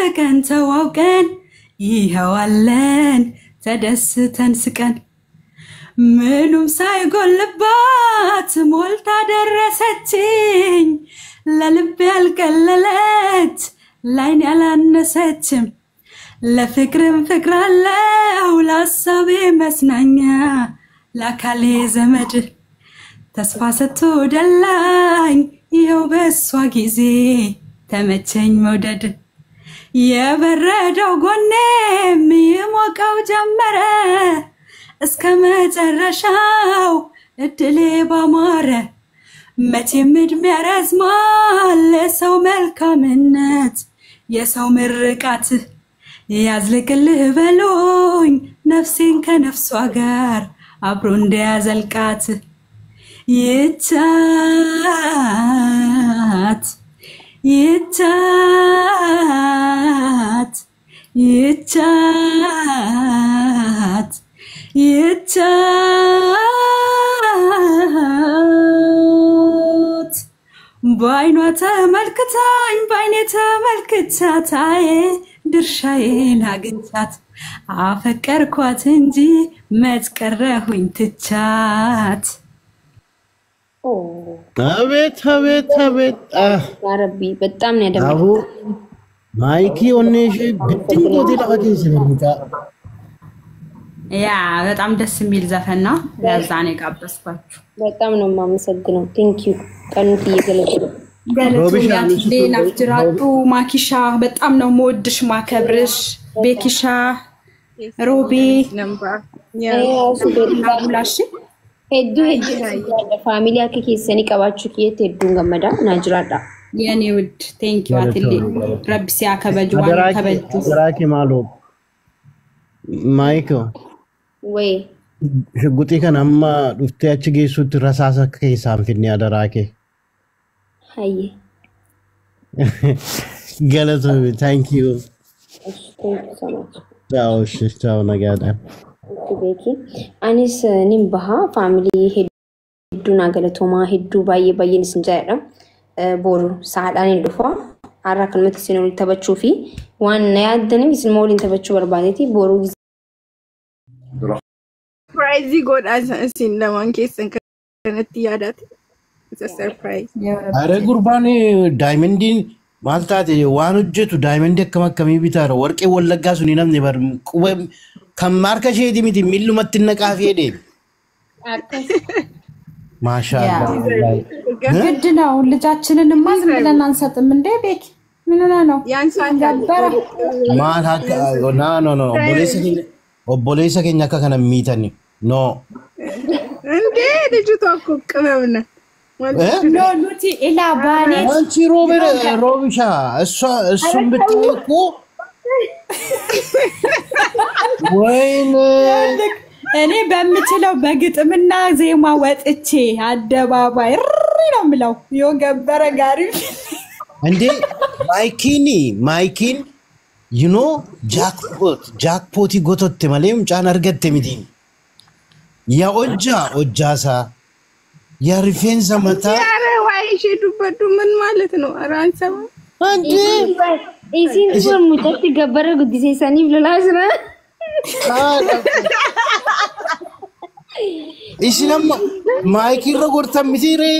ርቀን ተዋውቀን ይኸዋለን ተደስተን ስቀን ምኑም ሳይጎልባት ሞልታ ደረሰችኝ ለልብ ያልቀለለች ላይን ያላነሰችም ለፍቅርም ፍቅር አለው ለሐሳቤ መስናኛ ለአካሌ ዘመድ ተስፋ ሰጥቶ ደላኝ ይኸው በሷ ጊዜ ተመቸኝ መውደድ የበረደው ጎኔም ይሞቀው ጀመረ እስከ መጨረሻው እድሌ ባማረ መቼም እድሜ ያረዝማል ለሰው መልካምነት የሰው ምርቃት ያዝልቅልህ በሉኝ ነፍሴን ከነፍሷ ጋር አብሮ እንዲያዘልቃት ይቻት ይቻት ይቻት ይቻት ባይኗ ተመልክታኝ ባይኔ ተመልክቻታዬ ድርሻዬን አግኝቻት አፈቀርኳት እንጂ መዝቀረሁኝ ትቻት አቤት አቤት አቤት አረቢ በጣም ነው ያደረገው ማይኪ ኦኔሽ ብትንቆት ለቀቀኝ ስለምታ ያ በጣም ደስ የሚል ዘፈን ነው ለዛኔ ጋበስኳችሁ በጣም ነው ማመሰግነው ቴንክ ዩ ቀኑት እየገለገለ ገለቶኛ ሌላ ፍጅራቱ ማኪሻ በጣም ነው ሞድሽ ማከብርሽ ቤኪሻ ሮቢ ነምበር ያውላሽ ሄዱ ፋሚሊ አከከሰኒ ቀባችሁ ከየት ሄዱን ገመዳ ናጅራዳ የኔ ውድ ቴንክ ዩ አትሊ ረብሲ ያከበጁ ተበጁ ዘራኪ ማሎ ማይኮ ወይ ሽጉጤ ከናማ ዱፍቴያች ጌሱት ረሳሰ ከይሳም ፊኒ አደራኬ ሃይ ገለቶ ታንክ ዩ ቻው ቻው ነጋዳ ቤኪ አኒስ ኒምባሃ ፋሚሊ ሄዱና ገለቶማ ሄዱ ባየን ስንጃዳ ቦሩ ሳዳን እንድፋ አራከን መትሲኖ ተበቹ ፊ ዋና ያደንም ስሞሊን ተበቹ በርባኔቲ ቦሩ ሰርፕራይዝ ጎዳስ እሲን ለማን ኬስን ከነት ያዳት it's a surprise አረ ጉርባኔ ዳይመንዲን ማልታት ዋንጀቱ ዳይመንድ ከመከሚ ቢታረ ወርቄ ወለጋ ሱኒ ነም ነበር ቁበም ከማርከሽ ሄዲሚት ሚሉ መትነቃፊ ሄደ ማሻአላ ግድ ነው ልጃችንን ማዝ ብለን አንሰጥም እንዴ ቤክ ምን ነው ያንሳን ገበረ ማል ሀቅ ኖ ኦቦሌሰ ከኛ ከከነ ሚተኒ ኖ እንዴ ልጅቷ እኮ ቅመምና ኖ ሉቲ ኢላ ባኔ አንቺ ሮቢሻ እሱን ብትቆ ወይኔ እኔ በምችለው በግጥምና ዜማ ወጥቼ አደባባይ ነው ምለው የገበረ ጋሪ እንዴ ማይኪን you know jackpot gototte malem chan argatte miti ya ojjasa ya rifensa mata ያረ ዋይሽ ዱበዱ ምን ማለት ነው አራንሰው አንዴ እዚን ፎር ሙተት ገበረ ጉዲሴ ሰኒ ብለላስራ islam maiki rogorta mitire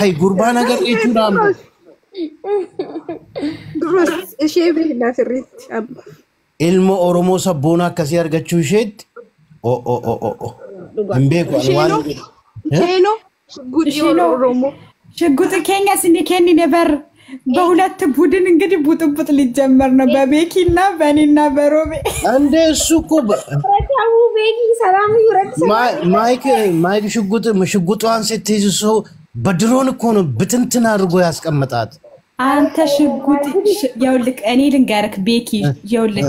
hay gurbana gar echudam ድሮስ ሼብ ላስሪት አብ ilmo oromo sabona kasi argachu shet o imbeku alwan ሄኖ ጉድ ኦሮሞ ሽጉጥ ኬኛስ እንደ ኬኒ ነበር በሁለት ቡድን እንግዲህ ቡጥቡጥ ሊጀመር ነው በቤኪና በኔና በሮቤ አንዴ እሱኮ ረታው ቤኪ ሰላም ይረድ ማይክ ሽጉጧን ስትይዙ በድሮን እኮ ነው ብትንትን አድርጎ ያስቀመጣት አንተ ሽጉጥ ያውልቅ እኔ ልንገርክ ቤኪ ያውልቅ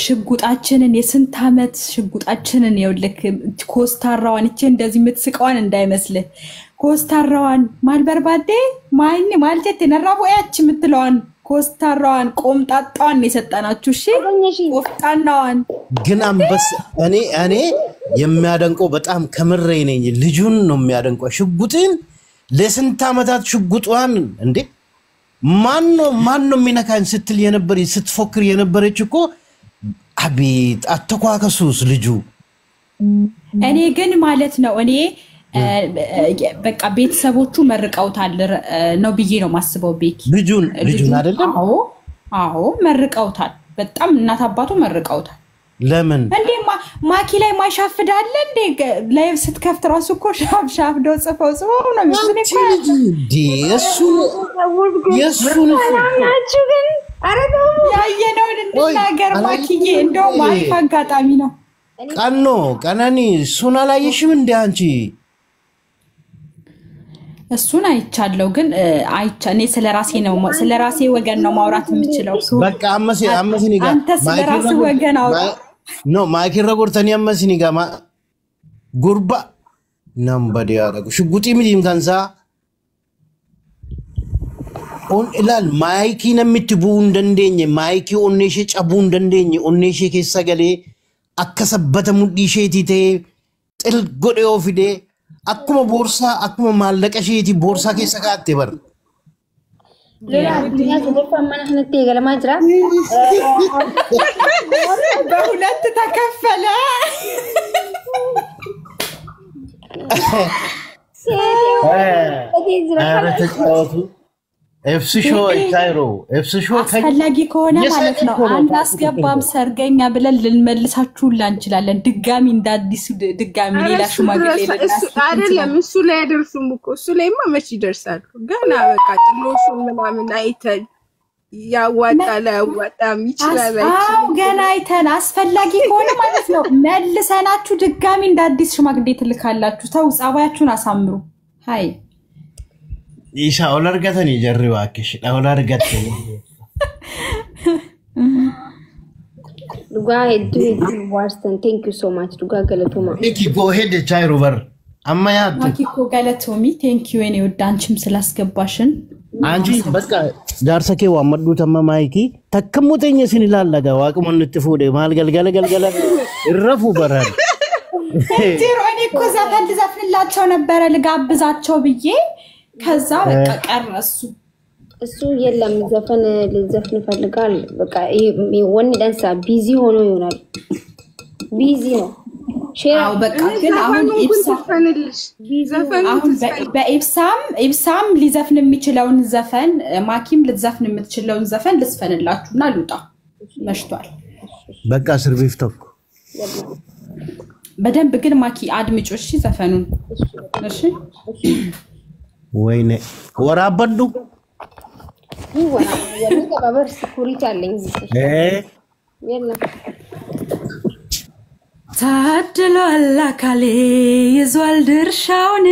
ሽጉጣችንን የስንት አመት ሽጉጣችንን ያውልክ ኮስታራዋን እቺ እንደዚህ ምትስቀዋን እንዳይመስልህ ኮስታራዋን ማልበርባዴ ማይኔ ማልጀት ነራቦያች ምትለዋን ኮስታራዋን ቆምጣጣዋን የሰጣናችሁ እሺ ወፍጣናዋን ግን አንበስ እኔ የሚያደንቀው በጣም ከምሬ ነኝ ልጁን ነው የሚያደንቀው ሽጉጥን ለስንት አመታት ሽጉጧን እንዴ ማን ነው ሚነካን ስትል የነበረ ስትፎክር የነበረች እኮ አቤት አተኳከሱስ ልጁ እኔ ግን ማለት ነው እኔ በቃ ቤተሰቦቹ መርቀውታል ነው ብዬ ነው ማስበው ቤኪ ልጁን አይደለም አዎ መርቀውታል በጣም እናት አባቱ መርቀውታል ለምን እንዴ ማኪ ላይ ማይሻፍዳለ እንዴ ላይቭ ስትከፍት ራሱ እኮ ሻፍ ዶ ጽፈው ነው የሚስኔ የሱን ናችሁ ግን አረጋው ያየነውን እንናገር ማኪዬ እንደው ማሪፍ አጋጣሚ ነው ቀናኒ ሱና ላይሽም እንዴ አንቺ እሱን አይቻለው ግን እኔ ስለራሴ ወገን ነው ማውራት የምችለው በቃ አመሲኒ ጋር አንተ ስለራሴ ወገን አውራ no ማኪራ ጎርተኒ አመሲኒ ጋር ጉርባ ነምበዲ ያረጉ ሽጉጢ ምዲም ካንሳ ኦን ኢላል ማይኪ ነምትቡ እንደንደኝ ማይኪ ኦኔሽ ጨቡ እንደንደኝ ኦኔሽ ከሰገሌ አከሰበተ ሙዲሼቲቴ ጥል ጎዴው ፊዴ akkuma boorsaa akkuma maallaqasheeti boorsaa keessa kaa'atte bar ሌላ ዱንያ ተደፋማና ህነቴ ገለማ ጅራ በሁለት ተከፈለ ኤፍሲ ሾው ታይሮ ኤፍሲ ሾው አስፈላጊ ከሆነ ማለት ነው አናስገባም ሰርገኛ ብለን ልንመልሳችሁ እንችላለን ድጋሚ እንዳዲስ ድጋሚ ሌላ ሽማግሌ አይደለም እሱ ላይ ያደርሱም እኮ እሱ ላይማ መች ይደርሳሉ ገና በቃ ጥሎሹን ምናምን አይተን ያዋጣላ ያዋጣም ይችላል ገና አይተን አስፈላጊ ከሆነ ማለት ነው መልሰናችሁ ድጋሚ እንዳዲስ ሽማግሌ ትልካላችሁ ተው ጻባያችሁን አሳምሩ ሃይ ኢሳ ኦለርገተን ይጀሪው አክሽ ኦለርገተን ዱጋ ሄዱ ዋርስተን ቴንክ ዩ ሶ ማች ዱጋ ገለቶማ ኢኪ ጎ ሄድ ቻይሩ በር አማያት ማኪኮ ገለቶሚ ቴንክ ዩ እኔ ወዳንቺም ስላስገባሽን አንቺ በቃ ዳርሰኬ ዋመዱ ተማማይኪ ተከሙተኝ ሲን ይላልጋ ዋቅሞን እንትፉደ ማልገልገለገልገለ ይረፉ በራል ዜሮ እኔ እኮ ዘፈን ልዘፍንላቸው ነበረ ልጋብዛቸው ብዬ ከዛ በቃ ቀረሱ እሱ የለም ዘፈን ልዘፍን ፈልጋል በቃ ወን ዳንሳ ቢዚ ሆኖ ይሆናል ቢዚ ነው ሼራው በቃ ግን አሁን በኢብሳም ሊዘፍን የሚችለውን ዘፈን ማኪም ልትዘፍን የምትችለውን ዘፈን ልስፈንላችሁና ልውጣ መሽቷል በቃ ሰርቪፍቶክ በደንብ ግን ማኪ አድምጪ እሺ ዘፈኑን እሺ ወይኔ ወራበዱ ይወራ የምገባበር ሲኩሪቲ አለኝ የለም ታድሏል አካሌ ይዟል ድርሻውን